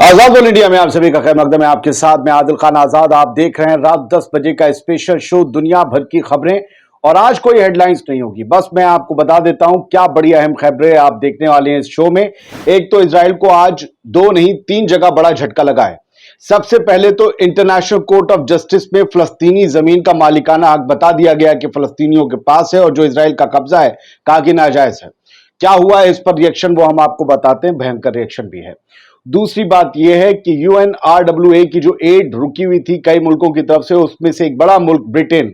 आजाद all India में आप सभी का खैर मकदम है। आपके साथ में आदिल खान आजाद। आप देख रहे हैं रात 10 बजे का स्पेशल शो दुनिया भर की खबरें। और आज कोई हेडलाइंस नहीं होगी, बस मैं आपको बता देता हूं क्या बड़ी अहम खबरें आप देखने वाले हैं इस शो में। एक तो इजराइल को आज 2 नहीं 3 जगह बड़ा झटका लगा है। सबसे पहले तो इंटरनेशनल कोर्ट ऑफ जस्टिस में फलस्तीनी जमीन का मालिकाना हक बता दिया गया कि फलस्तीनियों के पास है और जो इजराइल का कब्जा है कहा कि नाजायज है। क्या हुआ है इस पर रिएक्शन वो हम आपको बताते हैं, भयंकर रिएक्शन भी है। दूसरी बात यह है कि UNRWA की जो एड रुकी हुई थी कई मुल्कों की तरफ से, उसमें से एक बड़ा मुल्क ब्रिटेन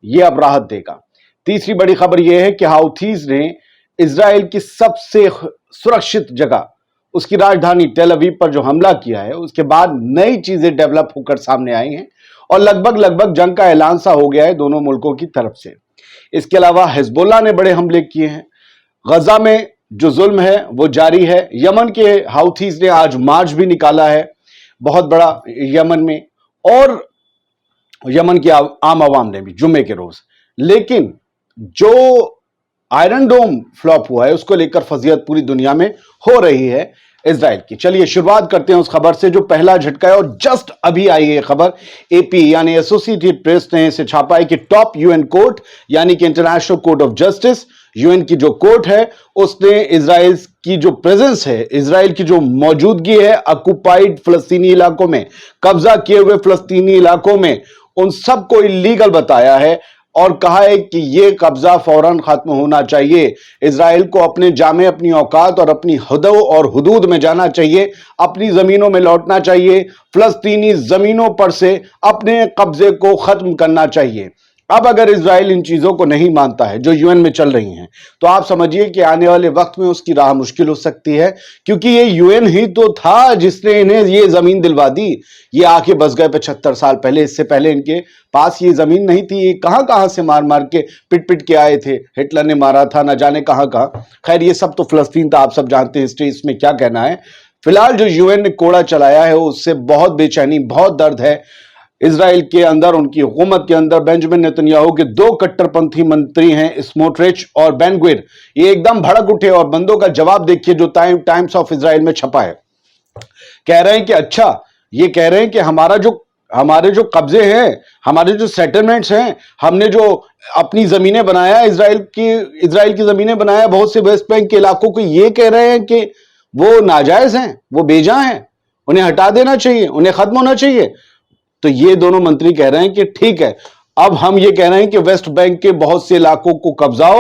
ये अब राहत देगा। तीसरी बड़ी खबर यह है कि हाउथीज ने इजराइल की सबसे सुरक्षित जगह उसकी राजधानी टेल अवीव पर जो हमला किया है, उसके बाद नई चीजें डेवलप होकर सामने आई हैं और लगभग जंग का ऐलान सा हो गया है दोनों मुल्कों की तरफ से। इसके अलावा हिजबुल्लाह ने बड़े हमले किए हैं। गजा में जो जुल्म है वो जारी है। यमन के हाउथीज ने आज मार्च भी निकाला है बहुत बड़ा यमन में, और यमन की आम आवाम ने भी जुम्मे के रोज। लेकिन जो आयरन डोम फ्लॉप हुआ है उसको लेकर फजीहत पूरी दुनिया में हो रही है इजराइल की। चलिए शुरुआत करते हैं उस खबर से जो पहला झटका है और जस्ट अभी आई है खबर। एपी यानी एसोसिएटेड प्रेस ने इसे छापा है कि टॉप यूएन कोर्ट यानी कि international Court of justice, UN की जो कोर्ट है, उसने इजराइल की जो प्रेजेंस है, इजराइल की जो मौजूदगी है ऑक्युपाइड फलस्तीनी इलाकों में, कब्जा किए हुए फलस्तीनी इलाकों में, उन सबको इलीगल बताया है और कहा है कि यह कब्जा फौरन खत्म होना चाहिए। इजराइल को अपने जामे, अपनी औकात और अपनी हदों और हुदूद में जाना चाहिए, अपनी जमीनों में लौटना चाहिए, फलस्तीनी जमीनों पर से अपने कब्जे को खत्म करना चाहिए। अब अगर इजराइल इन चीजों को नहीं मानता है जो यूएन में चल रही हैं, तो आप समझिए कि आने वाले वक्त में उसकी राह मुश्किल हो सकती है, क्योंकि ये यूएन ही तो था जिसने इन्हें ये जमीन दिलवा दी। ये आके बस गए 75 साल पहले। इससे पहले इनके पास ये जमीन नहीं थी। ये कहां से मार मार के पिट के आए थे। हिटलर ने मारा था, ना जाने कहां। खैर ये सब तो फलस्तीन था, आप सब जानते हैं हिस्ट्री इसमें क्या कहना है। फिलहाल जो यूएन ने कोड़ा चलाया है उससे बहुत बेचैनी, बहुत दर्द है इजराइल के अंदर, उनकी हुकूमत के अंदर। बेंजामिन नेतन्याहू के 2 कट्टरपंथी मंत्री हैं, स्मोट्रिच और बेन ग्विर, ये एकदम भड़क उठे और बंदों का जवाब देखिए जो टाइम्स ऑफ इजराइल में छपा है। कह रहे हैं कि अच्छा, ये कह रहे हैं कि हमारे जो कब्जे हैं, हमारे जो सेटलमेंट्स हैं, हमने जो अपनी जमीनें बनाया, इजराइल की जमीनें बनाया बहुत से वेस्ट बैंक के इलाकों को, ये कह रहे हैं कि वो नाजायज हैं, वो बेजा हैं, उन्हें हटा देना चाहिए, उन्हें खत्म होना चाहिए। तो ये दोनों मंत्री कह रहे हैं कि ठीक है, अब हम ये कह रहे हैं कि वेस्ट बैंक के बहुत से इलाकों को कब्जाओ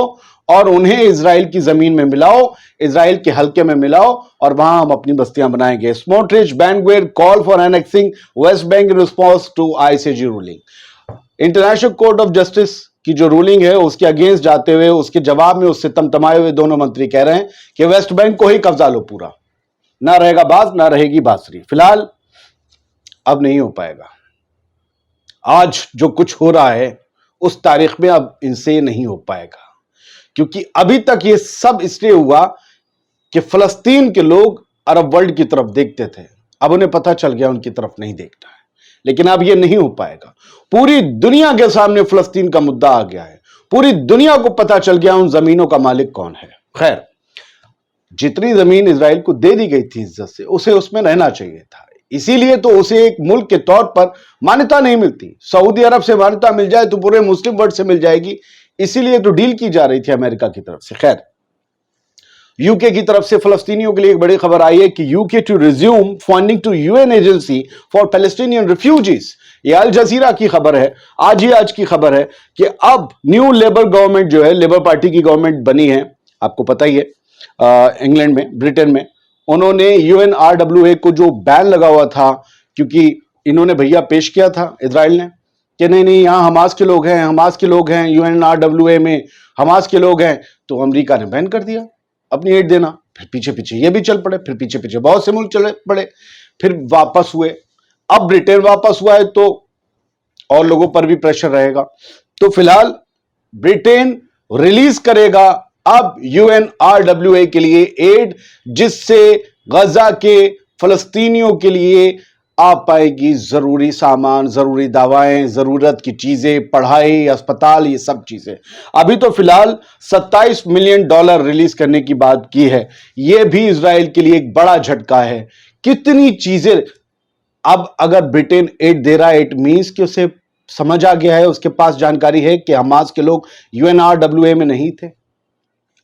और उन्हें इजराइल की जमीन में मिलाओ, इजराइल के हल्के में मिलाओ और वहां हम अपनी बस्तियां बनाएंगे। Smotrich, Ben Gvir call for annexing West Bank in response to ICJ ruling. International Court of Justice की जो रूलिंग है उसके अगेंस्ट जाते हुए, उसके जवाब में उससे तमतमाए हुए दोनों मंत्री कह रहे हैं कि वेस्ट बैंक को ही कब्जा लो पूरा, ना रहेगा बाज ना रहेगी बांसुरी। फिलहाल अब नहीं हो पाएगा। आज जो कुछ हो रहा है उस तारीख में अब इनसे नहीं हो पाएगा, क्योंकि अभी तक ये सब इसलिए हुआ कि फलस्तीन के लोग अरब वर्ल्ड की तरफ देखते थे, अब उन्हें पता चल गया उनकी तरफ नहीं देखना है। लेकिन अब ये नहीं हो पाएगा। पूरी दुनिया के सामने फलस्तीन का मुद्दा आ गया है, पूरी दुनिया को पता चल गया उन जमीनों का मालिक कौन है। खैर, जितनी जमीन इजराइल को दे दी गई थी इज्जत से, उसे उसमें रहना चाहिए था, इसीलिए तो उसे एक मुल्क के तौर पर मान्यता नहीं मिलती। सऊदी अरब से मान्यता मिल जाए तो पूरे मुस्लिम वर्ल्ड से मिल जाएगी, इसीलिए तो डील की जा रही थी अमेरिका की तरफ से। खैर, यूके की तरफ से फलस्तीनियों के लिए एक बड़ी खबर आई है कि UK to resume funding to UN agency for Palestinian refugees. ये अल जजीरा की खबर है, आज की खबर है कि अब न्यू लेबर गवर्नमेंट जो है, लेबर पार्टी की गवर्नमेंट बनी है, आपको पता ही है, इंग्लैंड में, ब्रिटेन में। उन्होंने UNRWA को जो बैन लगा हुआ था, क्योंकि इन्होंने भैया पेश किया था इजराइल ने कि नहीं यहां हमास के लोग हैं, UNRWA में हमास के लोग हैं, तो अमेरिका ने बैन कर दिया अपनी एड देना। फिर पीछे ये भी चल पड़े, फिर पीछे बहुत से मुल्क चले पड़े, फिर वापस हुए। अब ब्रिटेन वापस हुआ है तो और लोगों पर भी प्रेशर रहेगा। तो फिलहाल ब्रिटेन रिलीज करेगा अब UNRWA के लिए एड, जिससे गजा के फलस्तीनियों के लिए आ पाएगी जरूरी सामान, जरूरी दवाएं, जरूरत की चीजें, पढ़ाई, अस्पताल, ये सब चीजें। अभी तो फिलहाल $27 मिलियन रिलीज करने की बात की है। यह भी इजराइल के लिए एक बड़ा झटका है कितनी चीजें। अब अगर ब्रिटेन एड दे रहा है, इट मींस कि उसे समझ आ गया है, उसके पास जानकारी है कि हमास के लोग यूएनआरडब्ल्यूए में नहीं थे।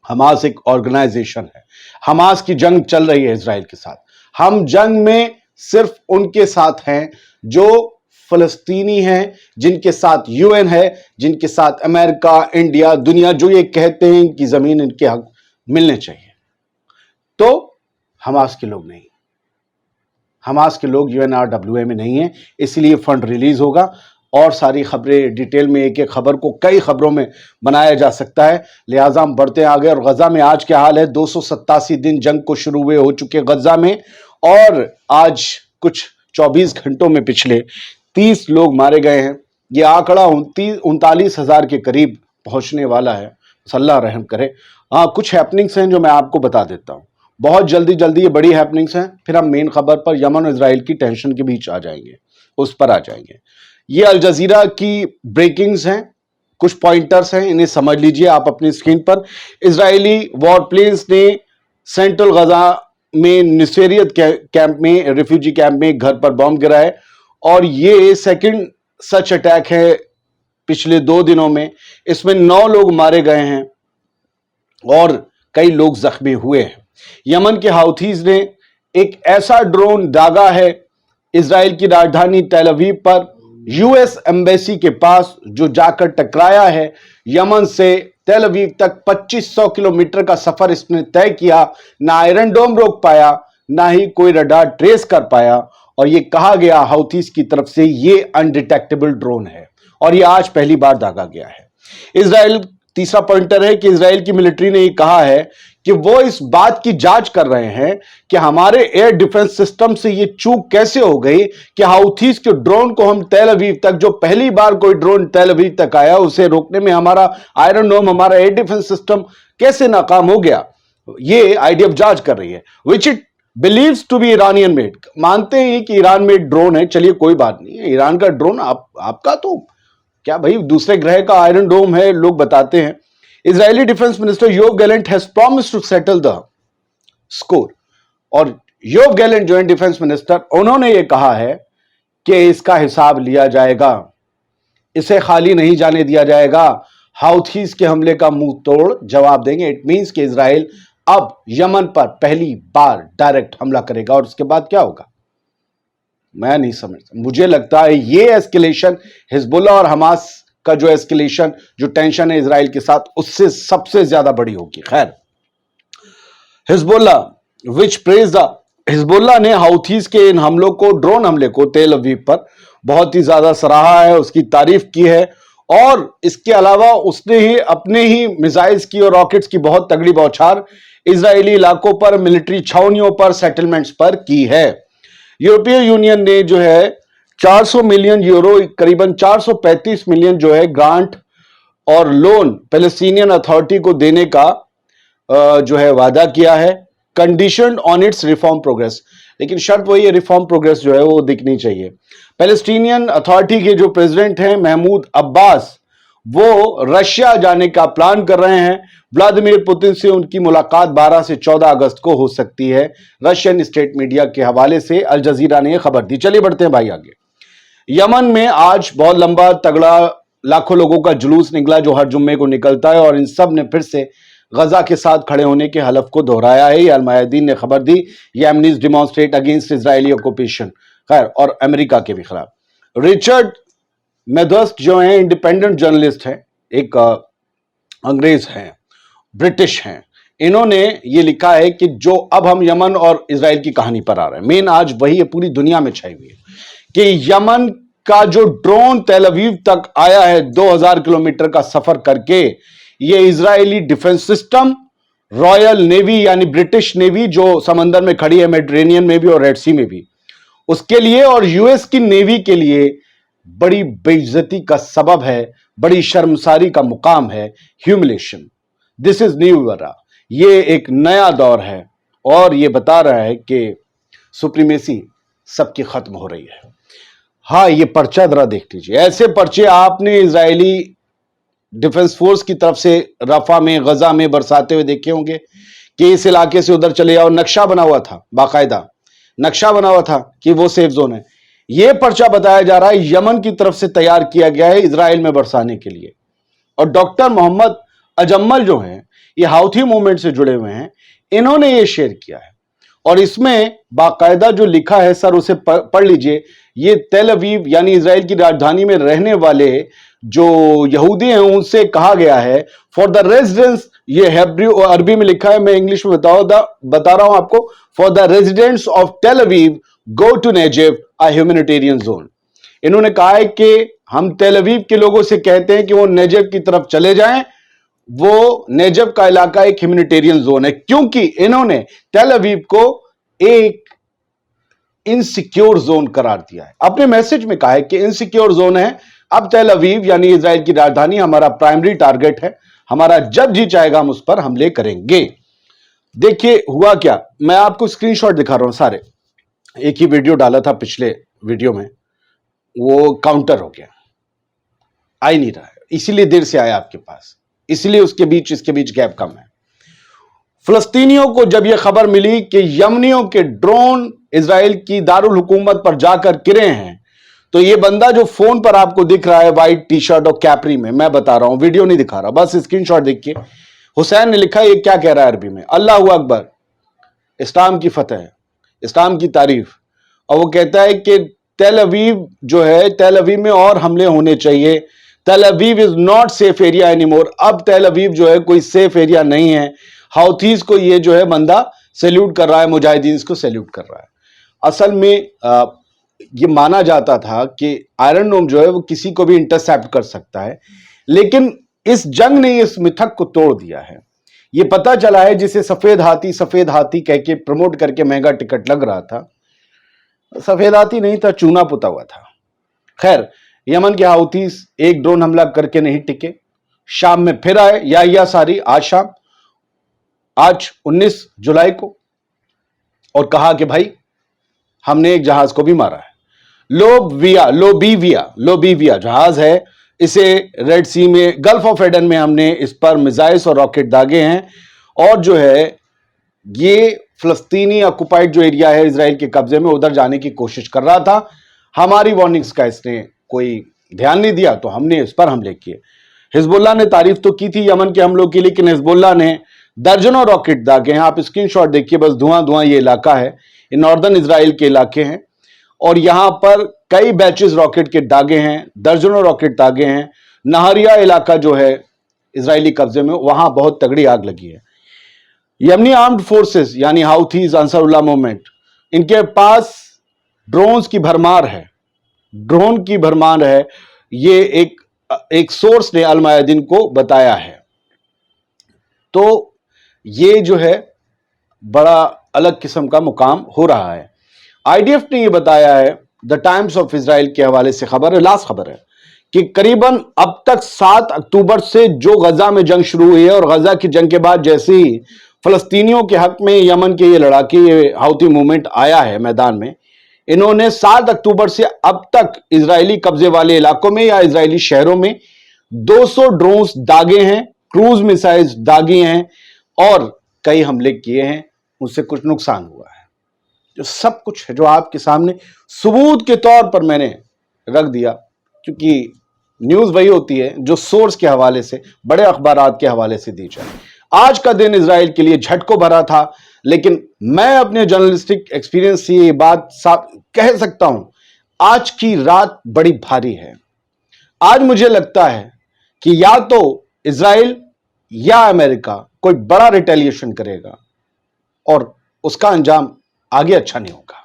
हमास एक ऑर्गेनाइजेशन है, हमास की जंग चल रही है इजराइल के साथ। हम जंग में सिर्फ उनके साथ हैं जो फलस्तीनी हैं, जिनके साथ यूएन है, जिनके साथ अमेरिका, इंडिया, दुनिया, जो ये कहते हैं कि जमीन इनके हक मिलने चाहिए। तो हमास के लोग नहीं, हमास के लोग यूएनआरडब्ल्यूए में नहीं है, इसलिए फंड रिलीज होगा। और सारी खबरें डिटेल में, एक एक खबर को कई खबरों में बनाया जा सकता है, लिहाजा हम बढ़ते आगे। और गजा में आज क्या हाल है? 287 दिन जंग को शुरू हुए हो चुके गजा में, और आज कुछ 24 घंटों में पिछले 30 लोग मारे गए हैं। ये आंकड़ा 39,000 के करीब पहुंचने वाला है। अल्लाह रहम करे। हाँ, कुछ हैपनिंग्स हैं जो मैं आपको बता देता हूं, बहुत जल्दी जल्दी। ये बड़ी हैपनिंग्स हैं, फिर हम मेन खबर पर, यमन और इजराइल की टेंशन के बीच आ जाएंगे, उस पर आ जाएंगे। ये अल जजीरा की ब्रेकिंग्स हैं, कुछ पॉइंटर्स हैं, इन्हें समझ लीजिए आप अपनी स्क्रीन पर। इजरायली वॉर प्लेन्स ने सेंट्रल गजा में निसेरियत कैंप में, रिफ्यूजी कैंप में एक घर पर बॉम्ब गिरा है, और ये सेकंड सच अटैक है पिछले 2 दिनों में। इसमें 9 लोग मारे गए हैं और कई लोग जख्मी हुए हैं। यमन के हाउथीज ने एक ऐसा ड्रोन दागा है इजराइल की राजधानी तेल अवीव पर, यूएस एम्बेसी के पास, जो जाकर टकराया है। यमन से तेल अवीव तक 2500 किलोमीटर का सफर इसने तय किया। ना आयरन डोम रोक पाया, ना ही कोई रडार ट्रेस कर पाया, और ये कहा गया हाउथीज की तरफ से ये अनडिटेक्टेबल ड्रोन है, और ये आज पहली बार दागा गया है। इजराइल, तीसरा पॉइंटर है कि इजराइल की मिलिट्री ने ये कहा है कि वो इस बात की जांच कर रहे हैं कि हमारे एयर डिफेंस सिस्टम से ये चूक कैसे हो गई कि हाउथीज के ड्रोन को हम तेल अवीव तक, जो पहली बार कोई ड्रोन तेल अवीव तक आया, उसे रोकने में हमारा आयरन डोम, हमारा एयर डिफेंस सिस्टम कैसे नाकाम हो गया। ये आईडीएफ जांच कर रही है, which it believes to be Iranian made. मानते हैं कि ईरान मेड ड्रोन है, चलिए कोई बात नहीं है, ईरान का ड्रोन आपका तो क्या भाई, दूसरे ग्रह का आयरन डोम है, लोग बताते हैं। Israeli defence minister Yoav Gallant has promised to settle the score, और योव गैलेंट जो है डिफेंस मिनिस्टर, उन्होंने ये कहा है कि इसका हिसाब लिया जाएगा, इसे खाली नहीं जाने दिया जाएगा। हाउथीज के हमले का मुंह तोड़ जवाब देंगे। इट मींस कि इजराइल अब यमन पर पहली बार डायरेक्ट हमला करेगा, और उसके बाद क्या होगा मैं नहीं समझता। मुझे लगता है ये एस्केलेशन, हिजबुल्लाह और हमास का जो एस्केलेशन, जो टेंशन है इजराइल के साथ, उससे सबसे ज्यादा बड़ी होगी। खैर, Hezbollah which praise the, Hezbollah ने हाउथीज के इन हमलों को, ड्रोन हमले को तेल अवीव पर बहुत ही ज्यादा सराहा है, उसकी तारीफ की है, और इसके अलावा उसने ही अपने ही मिसाइल्स की और रॉकेट्स की बहुत तगड़ी बौछार इजरायली इलाकों पर, मिलिट्री छावनियों पर, सेटलमेंट्स पर की है। यूरोपीय यूनियन ने जो है 400 मिलियन यूरो, करीबन 435 मिलियन जो है ग्रांट और लोन पैलेस्टीनियन अथॉरिटी को देने का जो है वादा किया है, conditioned on it's reform progress. लेकिन शर्त वही है, रिफॉर्म प्रोग्रेस जो है वो दिखनी चाहिए। पैलेस्टीनियन अथॉरिटी के जो प्रेसिडेंट हैं महमूद अब्बास, वो रशिया जाने का प्लान कर रहे हैं। व्लादिमीर पुतिन से उनकी मुलाकात 12 से 14 अगस्त को हो सकती है, रशियन स्टेट मीडिया के हवाले से अल जजीरा ने यह खबर दी। चलिए बढ़ते हैं भाई आगे। यमन में आज बहुत लंबा तगड़ा लाखों लोगों का जुलूस निकला, जो हर जुम्मे को निकलता है, और इन सब ने फिर से गजा के साथ खड़े होने के हलफ को दोहराया है। अल मायादीन ने खबर दी, येमनीज डिमॉन्स्ट्रेट अगेंस्ट इजरायली ऑक्यूपेशन, खैर, और अमेरिका के भी खिलाफ। रिचर्ड मेदर्स्ट जो है इंडिपेंडेंट जर्नलिस्ट हैं, एक अंग्रेज हैं, ब्रिटिश हैं, इन्होंने ये लिखा है कि जो अब हम यमन और इजराइल की कहानी पर आ रहे हैं, मेन आज वही है, पूरी दुनिया में छाई हुई है कि यमन का जो ड्रोन तेल अवीव तक आया है 2000 किलोमीटर का सफर करके, ये Israeli defence system, royal navy यानी ब्रिटिश नेवी जो समंदर में खड़ी है, मेडिटेरेनियन में भी और रेड सी में भी, उसके लिए, और यूएस की नेवी के लिए बड़ी बेइज्जती का सबब है, बड़ी शर्मसारी का मुकाम है, humiliation. This is new era, ये एक नया दौर है, और ये बता रहा है कि सुप्रीमेसी सबकी खत्म हो रही है। हाँ, ये पर्चा जरा देख लीजिए, ऐसे पर्चे आपने इजरायली डिफेंस फोर्स की तरफ से रफा में, गजा में बरसाते हुए देखे होंगे कि इस इलाके से उधर चले जाओ, नक्शा बना हुआ था बाकायदा, नक्शा बना हुआ था कि वो सेफ जोन है। यह पर्चा बताया जा रहा है यमन की तरफ से तैयार किया गया है इजराइल में बरसाने के लिए। और डॉक्टर मोहम्मद अजम्मल जो हैं, ये हाउथी मूवमेंट से जुड़े हुए हैं, इन्होंने ये शेयर किया है। और इसमें बाकायदा जो लिखा है सर उसे पढ़ लीजिए। ये तेल अवीव यानी इजराइल की राजधानी में रहने वाले जो यहूदी हैं उनसे कहा गया है फॉर द रेजिडेंट्स, ये हेब्रू और अरबी में लिखा है, मैं इंग्लिश में बता रहा हूं आपको। For the residents of Tel Aviv go to Negev a humanitarian zone. इन्होंने कहा है कि हम तेल अवीव के लोगों से कहते हैं कि वो नेजेव की तरफ चले जाएं। वो नेजब का इलाका एक ह्यूमैनिटेरियन जोन है, क्योंकि इन्होंने टेल अवीव को एक इनसिक्योर जोन करार दिया है। अपने मैसेज में कहा है कि इनसिक्योर जोन है, अब टेल अवीव यानी इजराइल की राजधानी हमारा प्राइमरी टारगेट है, हमारा जब जी चाहेगा हम उस पर हमले करेंगे। देखिए हुआ क्या, मैं आपको स्क्रीनशॉट दिखा रहा हूं सारे। एक ही वीडियो डाला था पिछले वीडियो में, वो काउंटर हो गया, आ ही नहीं रहा है, इसीलिए देर से आया आपके पास, इसलिए इसके बीच गैप कम है। फिलिस्तीनियों को जब यह खबर मिली कि यमनियों के ड्रोन इजराइल की दारुल हुकूमत पर जाकर गिरे हैं, तो यह बंदा जो फोन पर आपको दिख रहा है व्हाइट टी शर्ट और कैपरी में, मैं बता रहा हूं, वीडियो नहीं दिखा रहा, बस स्क्रीनशॉट देखिए। हुसैन ने लिखा है, ये क्या कह रहा है अरबी में, अल्लाह अकबर, इस्लाम की फतेह, इस्लाम की तारीफ। और वो कहता है कि तेल अवीव जो है, तेल अवीव में और हमले होने चाहिए, तेल Aviv is not safe area anymore. अब तेल अवीव जो है कोई सेफ एरिया नहीं है। हाउथीज को ये जो है बंदा सैल्यूट कर रहा है, मुजाहिदीन को सैल्यूट कर रहा है। असल में ये माना जाता था कि आयरन डोम जो है वो किसी को भी इंटरसेप्ट कर सकता है, लेकिन इस जंग ने इस मिथक को तोड़ दिया है। ये पता चला है, जिसे सफेद हाथी कह के प्रमोट करके महंगा टिकट लग रहा था, सफेद हाथी नहीं था, चूना पुता हुआ था। खैर, यमन के हाउथीज एक ड्रोन हमला करके नहीं टिके, शाम में फिर आए, या सारी आज शाम, आज 19 जुलाई को, और कहा कि भाई हमने एक जहाज को भी मारा है। लोबीविया जहाज है, इसे रेड सी में, गल्फ ऑफ एडन में हमने इस पर मिसाइल्स और रॉकेट दागे हैं। और जो है ये फिलिस्तीनी ऑक्युपाइड जो एरिया है इजराइल के कब्जे में, उधर जाने की कोशिश कर रहा था। हमारी वार्निंग्स का इसने कोई ध्यान नहीं दिया, तो हमने इस पर हमले किए। हिजबुल्लाह ने तारीफ तो की थी यमन के हमलों की, लेकिन हिजबुल्लाह ने दर्जनों रॉकेट दागे हैं। आप स्क्रीनशॉट देखिए, बस धुआं ये इलाका है, ये नॉर्दर्न इजराइल के इलाके हैं, और यहां पर कई बैचेस रॉकेट के दागे हैं, दर्जनों रॉकेट दागे हैं। नहरिया इलाका जो है इजरायली कब्जे में, वहां बहुत तगड़ी आग लगी है। यमनी आर्म्ड फोर्सेस यानी हाउथीज, अंसारुल्लाह मूवमेंट, इनके पास ड्रोन्स की भरमार है, ड्रोन की भरमार है। ये एक सोर्स ने अल मायादीन को बताया है। तो ये जो है बड़ा अलग किस्म का मुकाम हो रहा है। आईडीएफ ने ये बताया है, द टाइम्स ऑफ इजराइल के हवाले से खबर है, लास्ट खबर है, कि करीबन अब तक 7 अक्टूबर से जो गजा में जंग शुरू हुई है, और गजा की जंग के बाद जैसे ही फलस्तीनियों के हक में यमन के ये लड़ाके, ये हाउथी मूवमेंट आया है मैदान में, इन्होंने 7 अक्टूबर से अब तक इजरायली कब्जे वाले इलाकों में या इजरायली शहरों में 200 ड्रोन्स दागे हैं, क्रूज मिसाइल्स दागी हैं, और कई हमले किए हैं, उससे कुछ नुकसान हुआ है। जो सब कुछ है जो आपके सामने सबूत के तौर पर मैंने रख दिया, क्योंकि न्यूज वही होती है जो सोर्स के हवाले से, बड़े अखबारात के हवाले से दी जाए। आज का दिन इजराइल के लिए झटकों भरा था, लेकिन मैं अपने जर्नलिस्टिक एक्सपीरियंस से ये बात साफ कह सकता हूं, आज की रात बड़ी भारी है। आज मुझे लगता है कि या तो इजराइल या अमेरिका कोई बड़ा रिटेलिएशन करेगा, और उसका अंजाम आगे अच्छा नहीं होगा,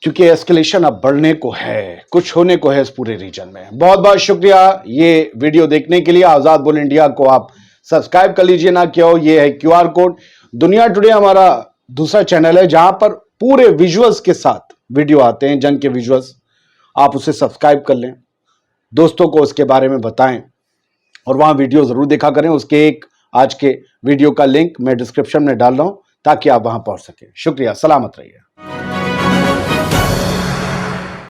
क्योंकि एस्केलेशन अब बढ़ने को है, कुछ होने को है इस पूरे रीजन में। बहुत बहुत शुक्रिया ये वीडियो देखने के लिए। आजाद बोल इंडिया को आप सब्सक्राइब कर लीजिए, ना क्या हो, ये है क्यूआर कोड। दुनिया टुडे हमारा दूसरा चैनल है, जहां पर पूरे विजुअल्स के साथ वीडियो आते हैं, जंग के विजुअल्स, आप उसे सब्सक्राइब कर लें, दोस्तों को उसके बारे में बताएं, और वहां वीडियो जरूर देखा करें। उसके एक आज के वीडियो का लिंक मैं डिस्क्रिप्शन में डाल रहा हूं, ताकि आप वहां पहुंच सकें। शुक्रिया, सलामत रहिए।